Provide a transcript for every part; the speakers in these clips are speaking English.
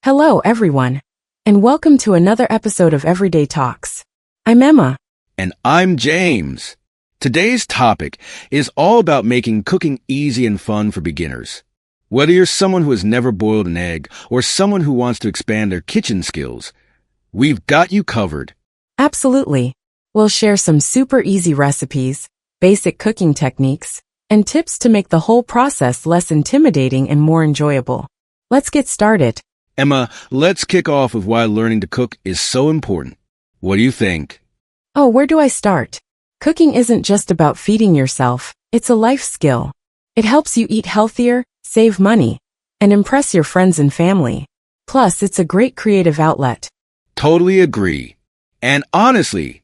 Hello, everyone, and welcome to another episode of Everyday Talks. I'm Emma. And I'm James. Today's topic is all about making cooking easy and fun for beginners. Whether you're someone who has never boiled an egg or someone who wants to expand their kitchen skills, we've got you covered. Absolutely. We'll share some super easy recipes, basic cooking techniques, and tips to make the whole process less intimidating and more enjoyable. Let's get started. Emma, let's kick off with why learning to cook is so important. What do you think? Oh, where do I start? Cooking isn't just about feeding yourself, it's a life skill. It helps you eat healthier, save money, and impress your friends and family. Plus, it's a great creative outlet. Totally agree. And honestly,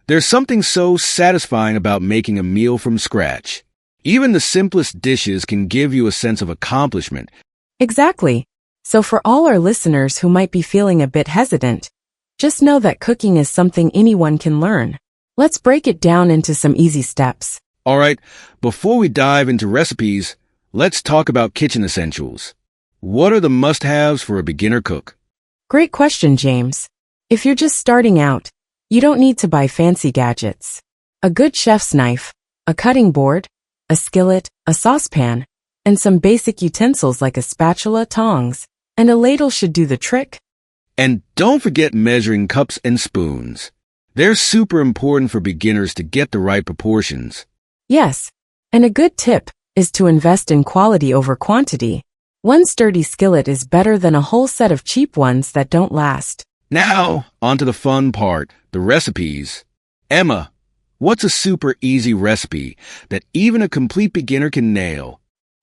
there's something so satisfying about making a meal from scratch. Even the simplest dishes can give you a sense of accomplishment. Exactly. So for all our listeners who might be feeling a bit hesitant, just know that cooking is something anyone can learn. Let's break it down into some easy steps. All right, before we dive into recipes, let's talk about kitchen essentials. What are the must-haves for a beginner cook? Great question, James. If you're just starting out, you don't need to buy fancy gadgets. A good chef's knife, a cutting board, a skillet, a saucepan, and some basic utensils like a spatula, tongs, and a ladle should do the trick. And don't forget measuring cups and spoons. They're super important for beginners to get the right proportions. Yes, and a good tip is to invest in quality over quantity. One sturdy skillet is better than a whole set of cheap ones that don't last. Now, onto the fun part, the recipes. Emma, what's a super easy recipe that even a complete beginner can nail?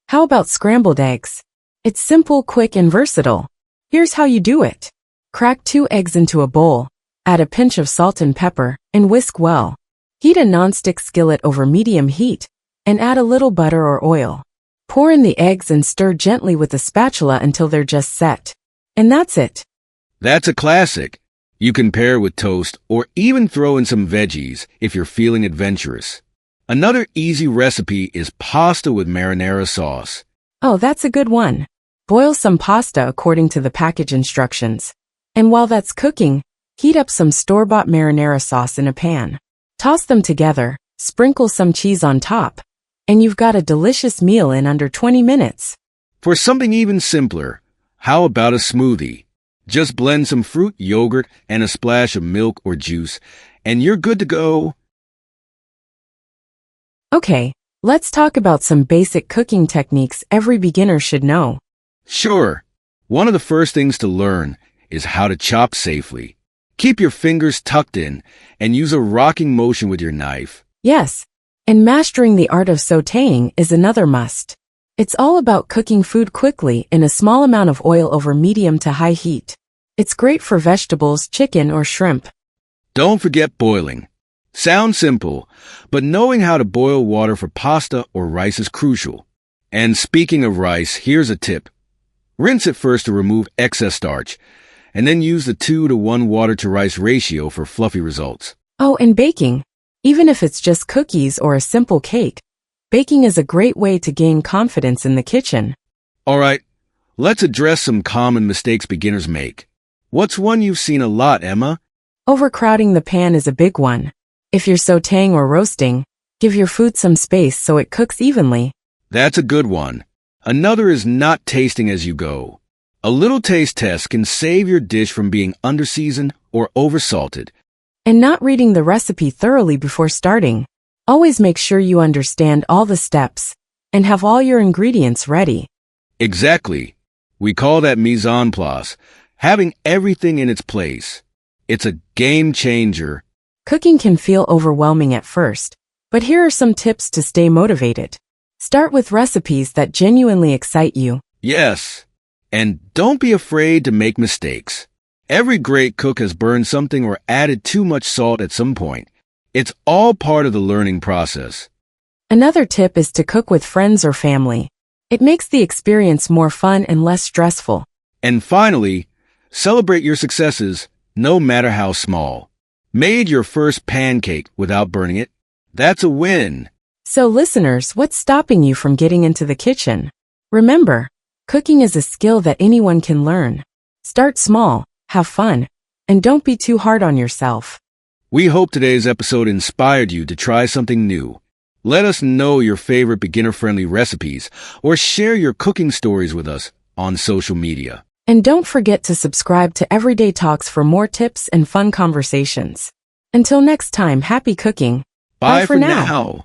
How about scrambled eggs? It's simple, quick, and versatile. Here's how you do it. Crack 2 eggs into a bowl, add a pinch of salt and pepper, and whisk well. Heat a nonstick skillet over medium heat, and add a little butter or oil. Pour in the eggs and stir gently with a spatula until they're just set. And that's it. That's a classic. You can pair with toast or even throw in some veggies if you're feeling adventurous. Another easy recipe is pasta with marinara sauce. Oh, that's a good one. Boil some pasta according to the package instructions. And while that's cooking, heat up some store-bought marinara sauce in a pan. Toss them together, sprinkle some cheese on top, and you've got a delicious meal in under 20 minutes. For something even simpler, how about a smoothie? Just blend some fruit, yogurt, and a splash of milk or juice, and you're good to go. Okay, let's talk about some basic cooking techniques every beginner should know. Sure. One of the first things to learn is how to chop safely. Keep your fingers tucked in and use a rocking motion with your knife. Yes, and mastering the art of sautéing is another must. It's all about cooking food quickly in a small amount of oil over medium to high heat. It's great for vegetables, chicken, or shrimp. Don't forget boiling. Sounds simple, but knowing how to boil water for pasta or rice is crucial. And speaking of rice, here's a tip. Rinse it first to remove excess starch, and then use the 2-to-1 water to rice ratio for fluffy results. Oh, and baking. Even if it's just cookies or a simple cake, baking is a great way to gain confidence in the kitchen. All right, let's address some common mistakes beginners make. What's one you've seen a lot, Emma? Overcrowding the pan is a big one. If you're sautéing or roasting, give your food some space so it cooks evenly. That's a good one. Another is not tasting as you go. A little taste test can save your dish from being underseasoned or oversalted. And not reading the recipe thoroughly before starting. Always make sure you understand all the steps and have all your ingredients ready. Exactly. We call that mise en place, having everything in its place. It's a game changer. Cooking can feel overwhelming at first, but here are some tips to stay motivated. Start with recipes that genuinely excite you. Yes, and don't be afraid to make mistakes. Every great cook has burned something or added too much salt at some point. It's all part of the learning process. Another tip is to cook with friends or family. It makes the experience more fun and less stressful. And finally, celebrate your successes, no matter how small. Made your first pancake without burning it? That's a win. So listeners, what's stopping you from getting into the kitchen? Remember, cooking is a skill that anyone can learn. Start small, have fun, and don't be too hard on yourself. We hope today's episode inspired you to try something new. Let us know your favorite beginner-friendly recipes or share your cooking stories with us on social media. And don't forget to subscribe to Everyday Talks for more tips and fun conversations. Until next time, happy cooking. Bye for now.